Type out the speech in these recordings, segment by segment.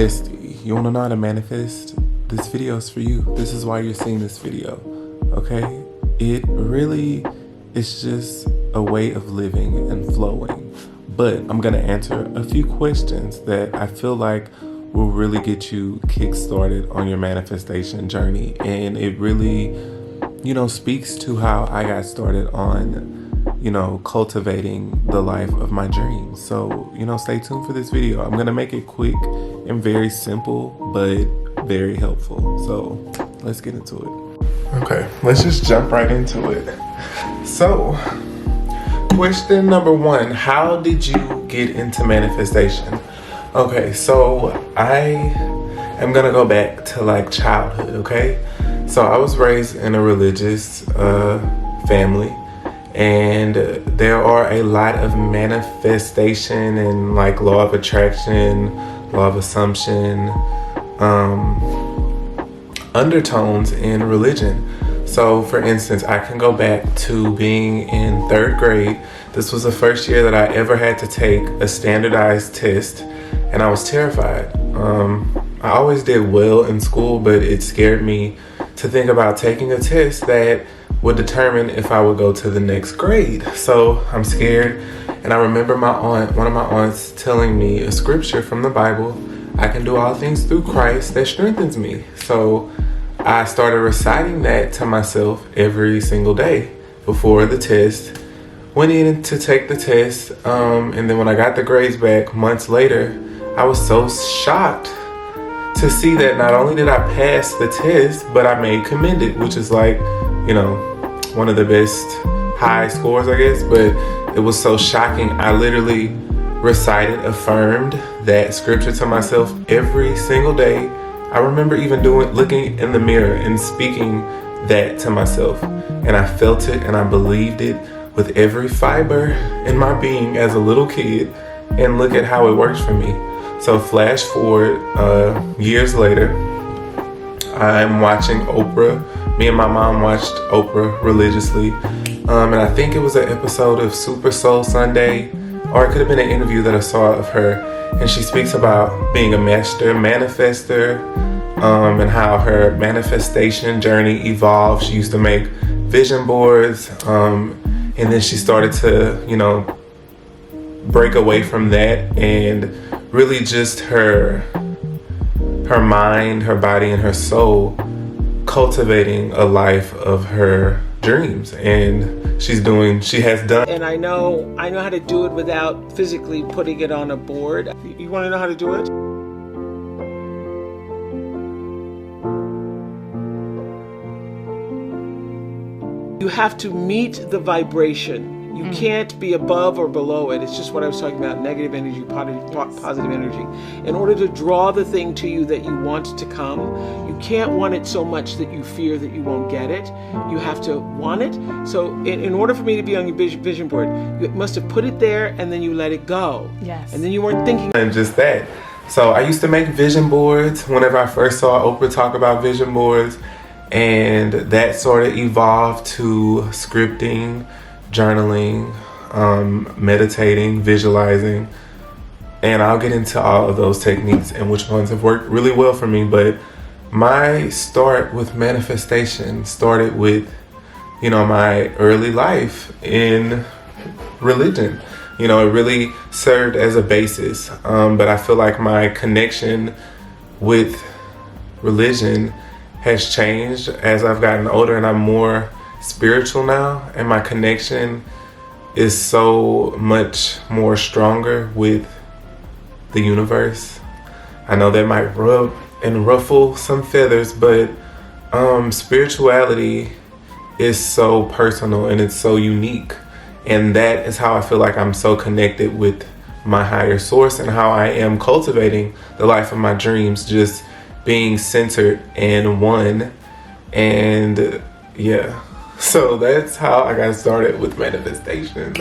bestie, you want to know how to manifest? This video is for you. This is why you're seeing this video, okay? It really is just a way of living and flowing. But I'm going to answer a few questions that I feel like will really get you kick-started on your manifestation journey. And it really, speaks to how I got started on cultivating the life of my dreams. So, stay tuned for this video. I'm going to make it quick and very simple, but very helpful. So let's get into it. Okay, let's just jump right into it. So, question number one, how did you get into manifestation? Okay, so I am going to go back to childhood, okay? So I was raised in a religious family. And there are a lot of manifestation and law of attraction, law of assumption, undertones in religion. So for instance, I can go back to being in 3rd grade. This was the first year that I ever had to take a standardized test, and I was terrified. I always did well in school, but it scared me to think about taking a test that would determine if I would go to the next grade. So I'm scared. And I remember one of my aunts telling me a scripture from the Bible, I can do all things through Christ that strengthens me. So I started reciting that to myself every single day before the test. Went in to take the test. And then when I got the grades back months later, I was so shocked to see that not only did I pass the test, but I made commended, which is one of the best high scores, I guess. But it was so shocking. I literally recited, affirmed that scripture to myself every single day. I remember even looking in the mirror and speaking that to myself. And I felt it and I believed it with every fiber in my being as a little kid. And look at how it works for me. So flash forward years later, I'm watching Oprah. Me and my mom watched Oprah religiously. And I think it was an episode of Super Soul Sunday, or it could have been an interview that I saw of her. And she speaks about being a master manifester, and how her manifestation journey evolved. She used to make vision boards, and then she started to, break away from that, and really just her mind, her body, and her soul cultivating a life of her dreams. And she has done. And I know how to do it without physically putting it on a board. You want to know how to do it? You have to meet the vibration. You can't be above or below it. It's just what I was talking about, negative energy, positive energy. In order to draw the thing to you that you want to come, you can't want it so much that you fear that you won't get it. You have to want it. So in order for me to be on your vision board, you must have put it there and then you let it go. Yes. And then you weren't thinking. And just that. So I used to make vision boards whenever I first saw Oprah talk about vision boards. And that sort of evolved to scripting, journaling, meditating, visualizing. And I'll get into all of those techniques and which ones have worked really well for me. But my start with manifestation started with, my early life in religion. It really served as a basis. But I feel like my connection with religion has changed as I've gotten older, and I'm more spiritual now, and my connection is so much more stronger with the universe. I know that might rub and ruffle some feathers, but spirituality is so personal and it's so unique, and that is how I feel like I'm so connected with my higher source, and how I am cultivating the life of my dreams, just being centered and one. And yeah, so that's how I got started with manifestation.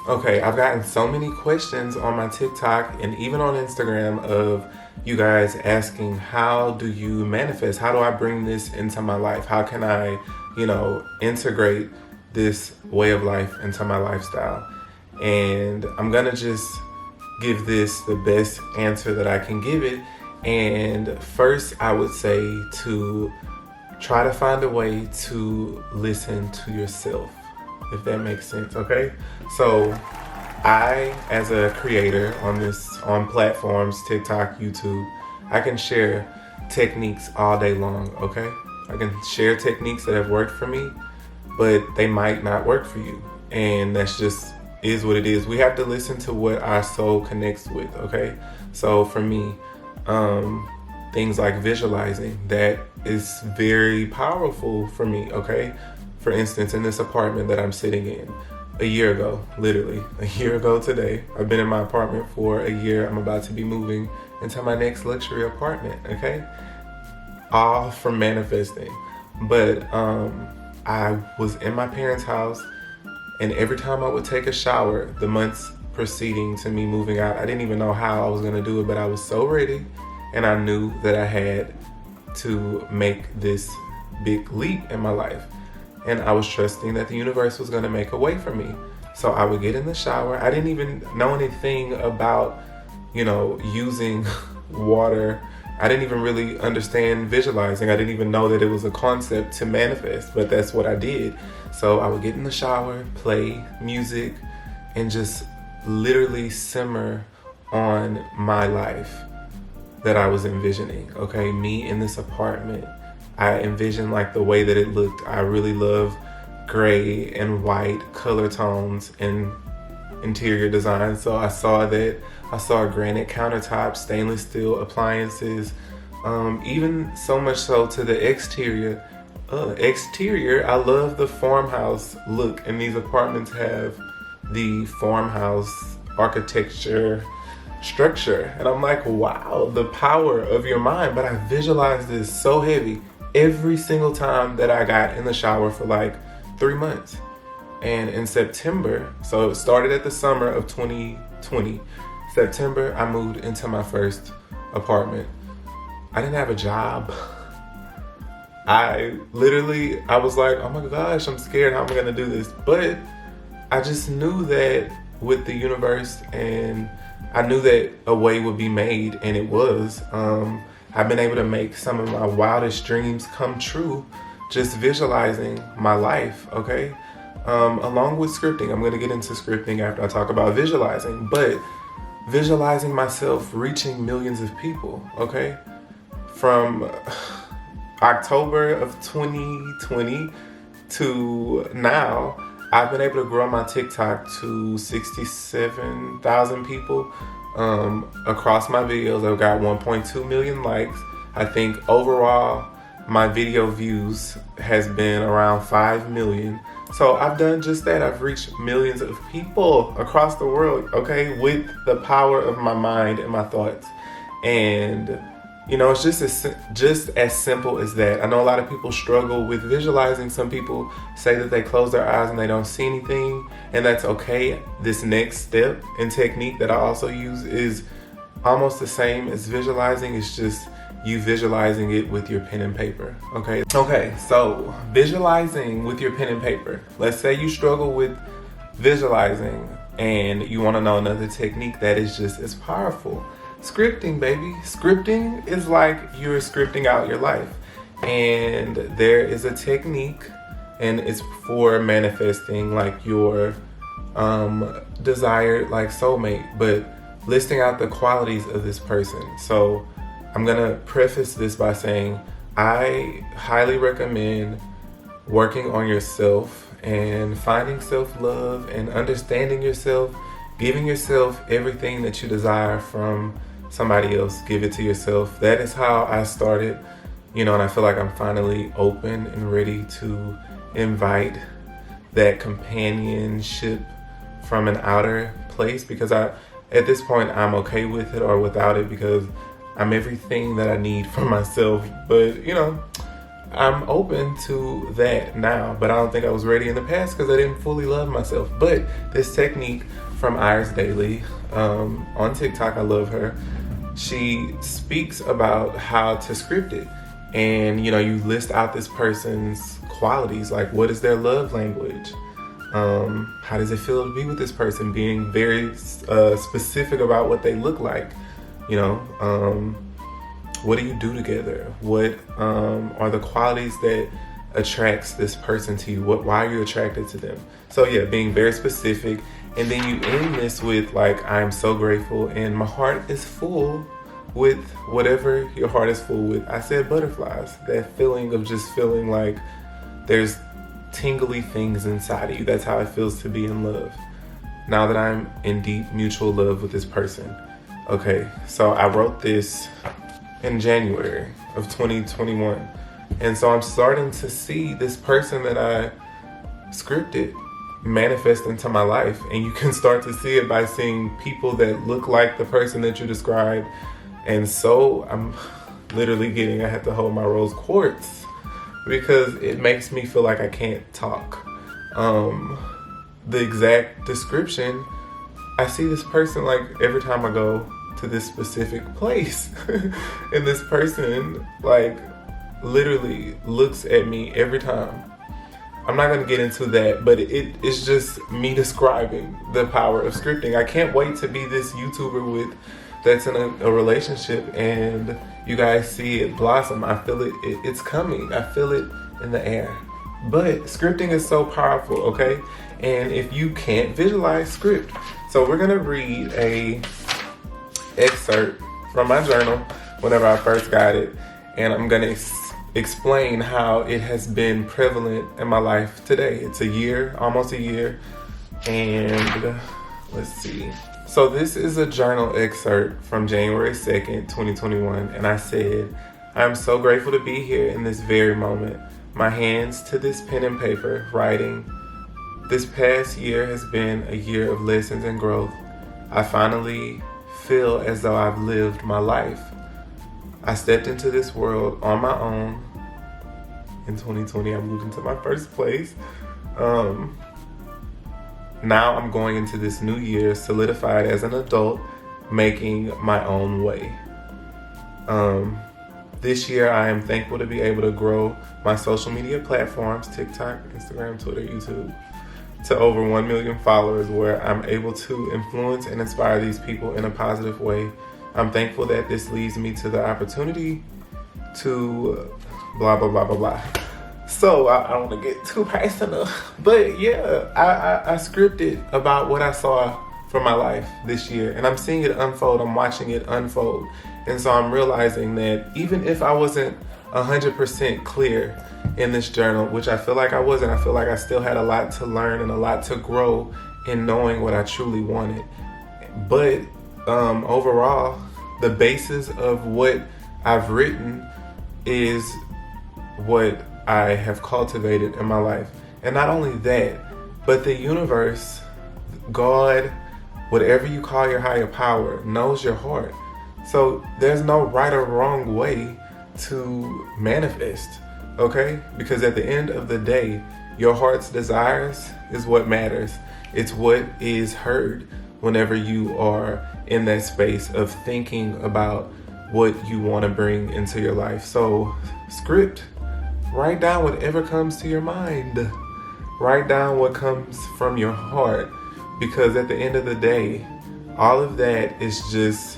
Okay, I've gotten so many questions on my TikTok and even on Instagram of you guys asking, how do you manifest? How do I bring this into my life? How can I, integrate this way of life into my lifestyle? And I'm gonna just give this the best answer that I can give it. And first, I would say to try to find a way to listen to yourself, if that makes sense, okay? So I, as a creator on platforms, TikTok, YouTube, I can share techniques all day long, okay? I can share techniques that have worked for me, but they might not work for you. And that's just is what it is. We have to listen to what our soul connects with, okay? So for me, things like visualizing, that is very powerful for me, okay? For instance, in this apartment that I'm sitting in, a year ago, literally a year ago today, I've been in my apartment for a year. I'm about to be moving into my next luxury apartment, okay? All from manifesting. But I was in my parents' house, and every time I would take a shower, the months preceding to me moving out, I didn't even know how I was gonna do it, but I was so ready, and I knew that I had to make this big leap in my life. And I was trusting that the universe was gonna make a way for me. So I would get in the shower. I didn't even know anything about, using water. I didn't even really understand visualizing. I didn't even know that it was a concept to manifest, but that's what I did. So I would get in the shower, play music, and just literally simmer on my life that I was envisioning. Okay, me in this apartment. I envisioned like the way that it looked. I really love gray and white color tones and interior design. So I saw granite countertops, stainless steel appliances, even so much so to the exterior. I love the farmhouse look, and these apartments have the farmhouse architecture structure. And I'm like, wow, the power of your mind. But I visualized this so heavy every single time that I got in the shower for like 3 months. And in September, so it started at the summer of 2020, September, I moved into my first apartment. I didn't have a job. I was like, oh my gosh, I'm scared. How am I gonna do this? But I just knew that with the universe, and I knew that a way would be made, and it was. I've been able to make some of my wildest dreams come true just visualizing my life, okay? Along with scripting. I'm gonna get into scripting after I talk about visualizing, but visualizing myself reaching millions of people, okay? From October of 2020 to now, I've been able to grow my TikTok to 67,000 people across my videos. I've got 1.2 million likes. I think overall, my video views has been around 5 million. So I've done just that. I've reached millions of people across the world, okay, with the power of my mind and my thoughts. And it's just as simple as that. I know a lot of people struggle with visualizing. Some people say that they close their eyes and they don't see anything, and that's okay. This next step and technique that I also use is almost the same as visualizing. It's just you visualizing it with your pen and paper, okay? Okay, so visualizing with your pen and paper. Let's say you struggle with visualizing and you wanna know another technique that is just as powerful. Scripting, baby. Scripting is like you're scripting out your life. And there is a technique, and it's for manifesting like your desired like soulmate, but listing out the qualities of this person. So I'm gonna preface this by saying I highly recommend working on yourself and finding self-love and understanding yourself, giving yourself everything that you desire from somebody else. Give it to yourself. That is how I started, and I feel like I'm finally open and ready to invite that companionship from an outer place, because at this point I'm okay with it or without it, because I'm everything that I need for myself. But I'm open to that now, but I don't think I was ready in the past because I didn't fully love myself. But this technique from Iris Daily on TikTok, I love her. She speaks about how to script it. And you list out this person's qualities, like what is their love language? How does it feel to be with this person? Being very specific about what they look like. You know, what do you do together? What are the qualities that attracts this person to you? Why are you attracted to them? So yeah, being very specific. And then you end this with like, I'm so grateful and my heart is full with whatever your heart is full with. I said butterflies, that feeling of just feeling like there's tingly things inside of you. That's how it feels to be in love. Now that I'm in deep mutual love with this person. Okay, so I wrote this in January of 2021. And so I'm starting to see this person that I scripted manifest into my life. And you can start to see it by seeing people that look like the person that you described. And so I'm literally I had to hold my rose quartz because it makes me feel like I can't talk. The exact description, I see this person like every time I go to this specific place. And this person like literally looks at me every time. I'm not going to get into that, but it's just me describing the power of scripting. I can't wait to be this YouTuber that's in a relationship and you guys see it blossom. I feel it's coming. I feel it in the air. But scripting is so powerful, okay? And if you can't visualize, script. So we're going to read a excerpt from my journal whenever I first got it, and I'm going to explain how it has been prevalent in my life today. It's almost a year, and let's see. So this is a journal excerpt from January 2nd, 2021, and I said, I'm so grateful to be here in this very moment. My hands to this pen and paper, writing. This past year has been a year of lessons and growth. I finally feel as though I've lived my life. I stepped into this world on my own. In 2020, I moved into my first place. Now I'm going into this new year solidified as an adult, making my own way. This year, I am thankful to be able to grow my social media platforms, TikTok, Instagram, Twitter, YouTube, to over 1 million followers, where I'm able to influence and inspire these people in a positive way. I'm thankful that this leads me to the opportunity to blah, blah, blah, blah, blah. So I don't want to get too personal, but yeah, I scripted about what I saw from my life this year, and I'm seeing it unfold. I'm watching it unfold. And so I'm realizing that even if I wasn't 100% clear in this journal, which I feel like I wasn't, I feel like I still had a lot to learn and a lot to grow in knowing what I truly wanted. But overall, the basis of what I've written is what I have cultivated in my life. And not only that, but the universe, God, whatever you call your higher power, knows your heart. So there's no right or wrong way to manifest, okay? Because at the end of the day, your heart's desires is what matters. It's what is heard whenever you are in that space of thinking about what you want to bring into your life. So script, write down whatever comes to your mind. Write down what comes from your heart, because at the end of the day, all of that is just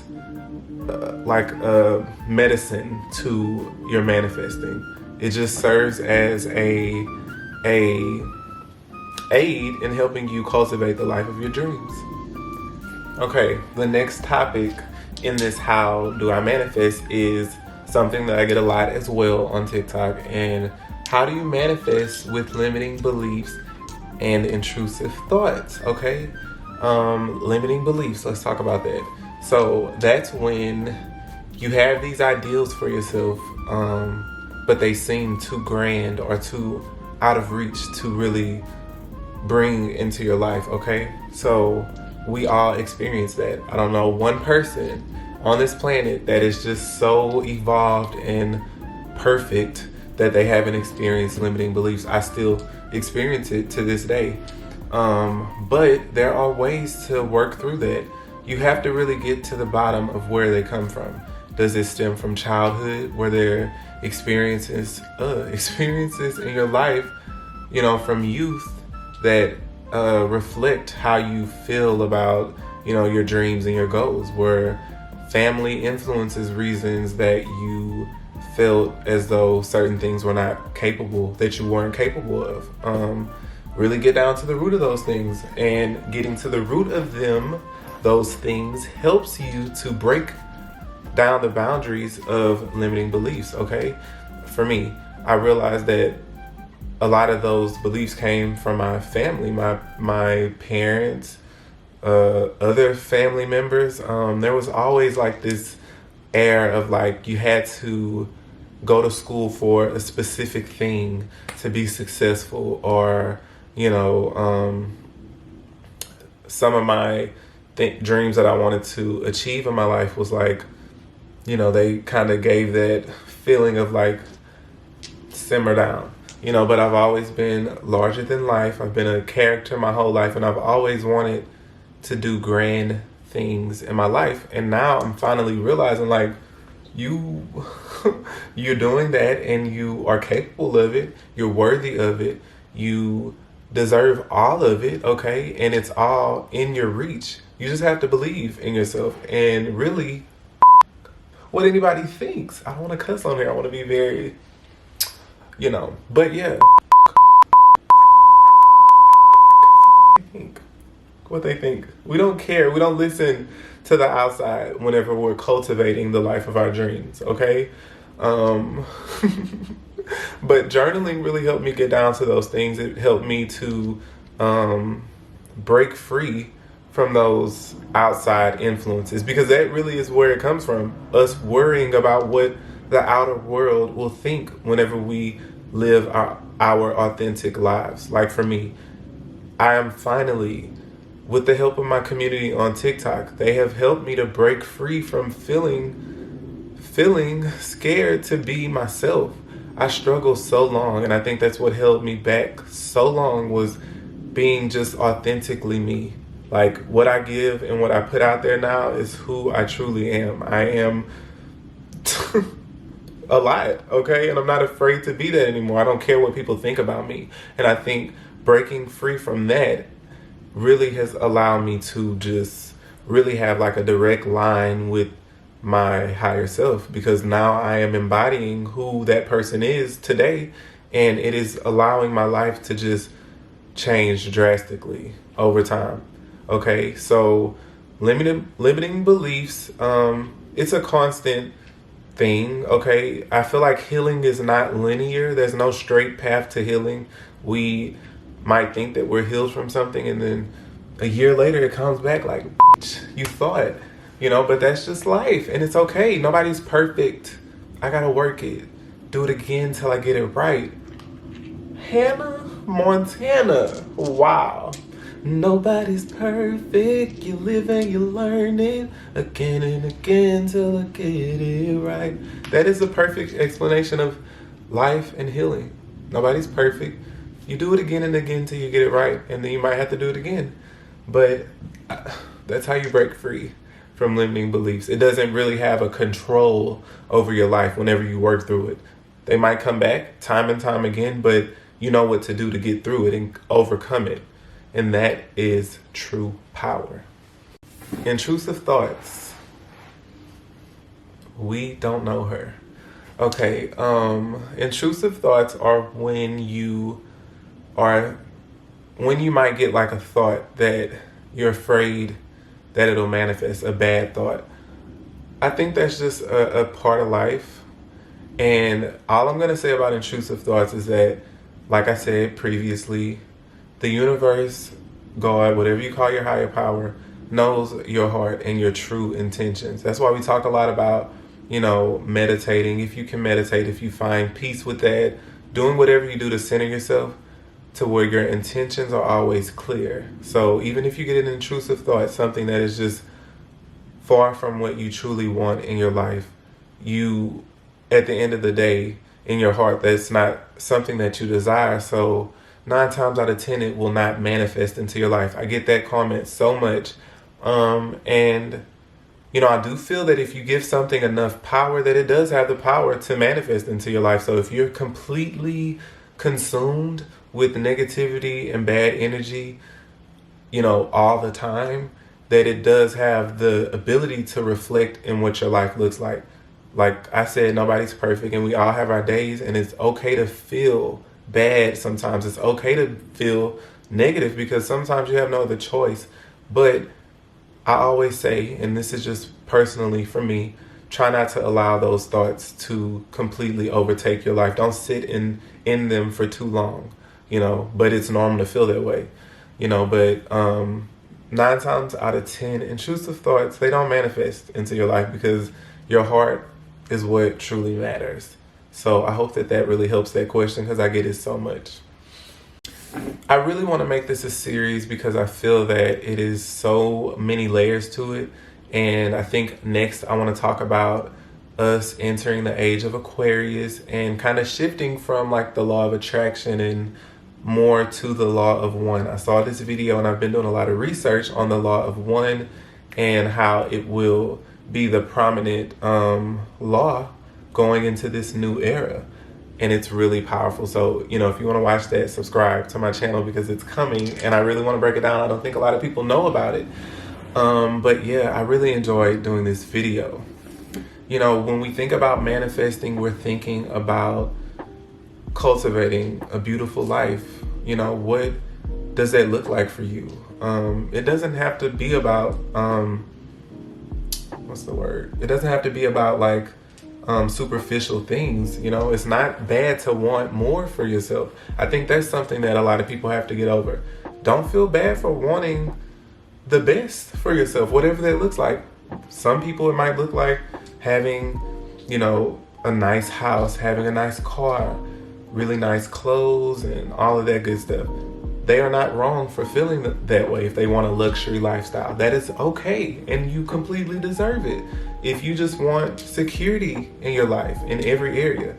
like a medicine to your manifesting. It just serves as a aid in helping you cultivate the life of your dreams. Okay, the next topic in this how do I manifest is something that I get a lot as well on TikTok. And how do you manifest with limiting beliefs and intrusive thoughts? Okay, limiting beliefs, let's talk about that. So that's when you have these ideals for yourself, but they seem too grand or too out of reach to really bring into your life, okay? So we all experience that. I don't know one person on this planet that is just so evolved and perfect that they haven't experienced limiting beliefs. I still experience it to this day. But there are ways to work through that. You have to really get to the bottom of where they come from. Does it stem from childhood, where there are experiences in your life, from youth that reflect how you feel about, your dreams and your goals? Were family influences reasons that you felt as though certain things were not capable, that you weren't capable of? Really get down to the root of those things, and getting to the root of those things helps you to break down the boundaries of limiting beliefs. Okay, for me, I realized that a lot of those beliefs came from my family, my parents, other family members. There was always like this air of like you had to go to school for a specific thing to be successful, or some of my dreams that I wanted to achieve in my life was like, they kind of gave that feeling of like, simmer down, but I've always been larger than life. I've been a character my whole life, and I've always wanted to do grand things in my life. And now I'm finally realizing like, you're doing that, and you are capable of it. You're worthy of it. You deserve all of it, okay? And it's all in your reach. You just have to believe in yourself, and really what anybody thinks. I don't want to cuss on here. I want to be very, but yeah. What they think. We don't care. We don't listen to the outside whenever we're cultivating the life of our dreams, okay? But journaling really helped me get down to those things. It helped me to break free from those outside influences, because that really is where it comes from. Us worrying about what the outer world will think whenever we live our authentic lives. Like for me, I am finally, with the help of my community on TikTok, they have helped me to break free from feeling scared to be myself. I struggled so long, and I think that's what held me back so long, was being just authentically me. Like what I give and what I put out there now is who I truly am. I am a lot, okay? And I'm not afraid to be that anymore. I don't care what people think about me. And I think breaking free from that really has allowed me to just really have like a direct line with my higher self, because now I am embodying who that person is today, and it is allowing my life to just change drastically over time. Okay, so limiting beliefs, it's a constant thing. Okay, I feel like healing is not linear. There's no straight path to healing. We might think that we're healed from something, and then a year later it comes back like, you thought, but that's just life, and it's okay. Nobody's perfect. I gotta work it, do it again till I get it right. Hannah Montana. Wow. Nobody's perfect. You live and you learn it again and again till I get it right. That is the perfect explanation of life and healing. Nobody's perfect. You do it again and again till you get it right, and then you might have to do it again. But that's how you break free from limiting beliefs. It doesn't really have a control over your life whenever you work through it. They might come back time and time again, but you know what to do to get through it and overcome it. And that is true power. Intrusive thoughts. We don't know her. Okay, intrusive thoughts are when you might get like a thought that you're afraid that it'll manifest, a bad thought. I think that's just a part of life. And all I'm going to say about intrusive thoughts is that, like I said previously, the universe, God, whatever you call your higher power, knows your heart and your true intentions. That's why we talk a lot about, meditating. If you can meditate, if you find peace with that, doing whatever you do to center yourself to where your intentions are always clear. So even if you get an intrusive thought, something that is just far from what you truly want in your life, you, at the end of the day, in your heart, that's not something that you desire. So 9 times out of 10, it will not manifest into your life. I get that comment so much. And I do feel that if you give something enough power, that it does have the power to manifest into your life. So if you're completely consumed with negativity and bad energy, you know, all the time, that it does have the ability to reflect in what your life looks like. Like I said, nobody's perfect and we all have our days, and it's okay to feel bad sometimes. It's okay to feel negative because sometimes you have no other choice. But I always say, and this is just personally for me, try not to allow those thoughts to completely overtake your life. Don't sit in them for too long, you know, but it's normal to feel that way, you know, but 9 times out of 10, intrusive thoughts, they don't manifest into your life because your heart is what truly matters. So I hope that that really helps that question because I get it so much. I really want to make this a series because I feel that it is so many layers to it. And I think next I want to talk about us entering the age of Aquarius and kind of shifting from like the law of attraction and more to the law of one. I saw this video and I've been doing a lot of research on the law of one and how it will be the prominent law going into this new era. And it's really powerful. So, you know, if you want to watch that, subscribe to my channel because it's coming and I really want to break it down. I don't think a lot of people know about it. But yeah, I really enjoyed doing this video. You know, when we think about manifesting, we're thinking about cultivating a beautiful life. You know, what does that look like for you? It doesn't have to be about, what's the word? It doesn't have to be about like superficial things. You know, it's not bad to want more for yourself. I think that's something that a lot of people have to get over. Don't feel bad for wanting the best for yourself, whatever that looks like. Some people, it might look like having, you know, a nice house, having a nice car, really nice clothes, and all of that good stuff. They are not wrong for feeling that way if they want a luxury lifestyle. That is okay, and you completely deserve it. If you just want security in your life, in every area,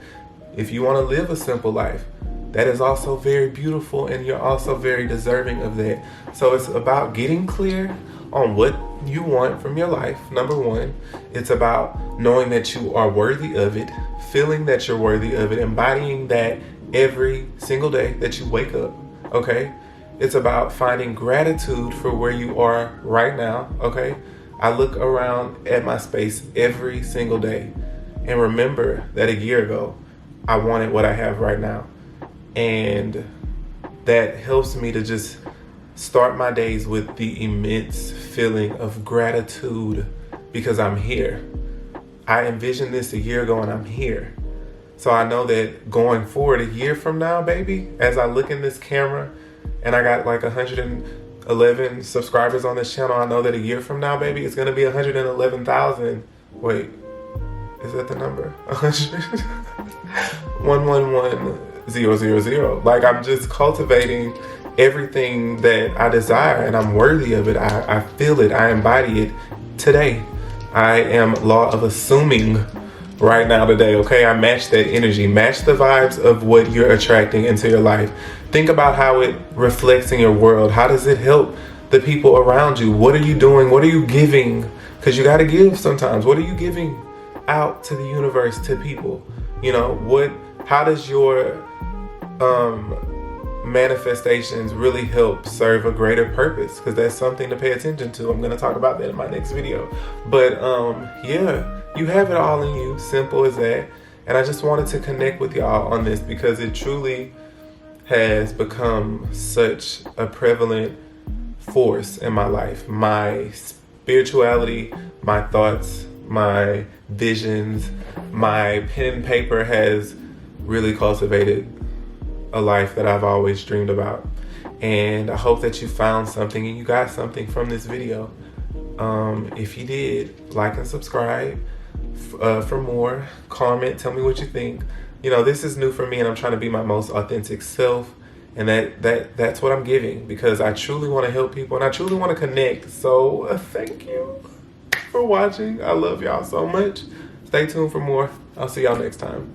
if you want to live a simple life, that is also very beautiful, and you're also very deserving of that. So it's about getting clear on what you want from your life, number one. It's about knowing that you are worthy of it, feeling that you're worthy of it, embodying that every single day that you wake up, okay? It's about finding gratitude for where you are right now, okay? I look around at my space every single day and remember that a year ago, I wanted what I have right now. And that helps me to just start my days with the immense feeling of gratitude because I'm here. I envisioned this a year ago and I'm here. So I know that going forward, a year from now, baby, as I look in this camera and I got like 111 subscribers on this channel, I know that a year from now, baby, it's going to be 111,000. Wait, is that the number? 100? 111,000. Like, I'm just cultivating everything that I desire and I'm worthy of it. I feel it. I embody it today. I am law of assuming right now today, okay? I match that energy, match the vibes of what you're attracting into your life. Think about how it reflects in your world. How does it help the people around you? What are you doing? What are you giving? Because you got to give sometimes. What are you giving out to the universe, to people? You know, how does your manifestations really help serve a greater purpose? Because that's something to pay attention to. I'm going to talk about that in my next video. But yeah, you have it all in you, simple as that. And I just wanted to connect with y'all on this because it truly has become such a prevalent force in my life. My spirituality, my thoughts, my visions, my pen and paper has really cultivated a life that I've always dreamed about. And I hope that you found something and you got something from this video. If you did, like and subscribe for more. Comment, tell me what you think. You know, this is new for me and I'm trying to be my most authentic self. And that's what I'm giving because I truly want to help people and I truly want to connect. So thank you for watching. I love y'all so much. Stay tuned for more. I'll see y'all next time.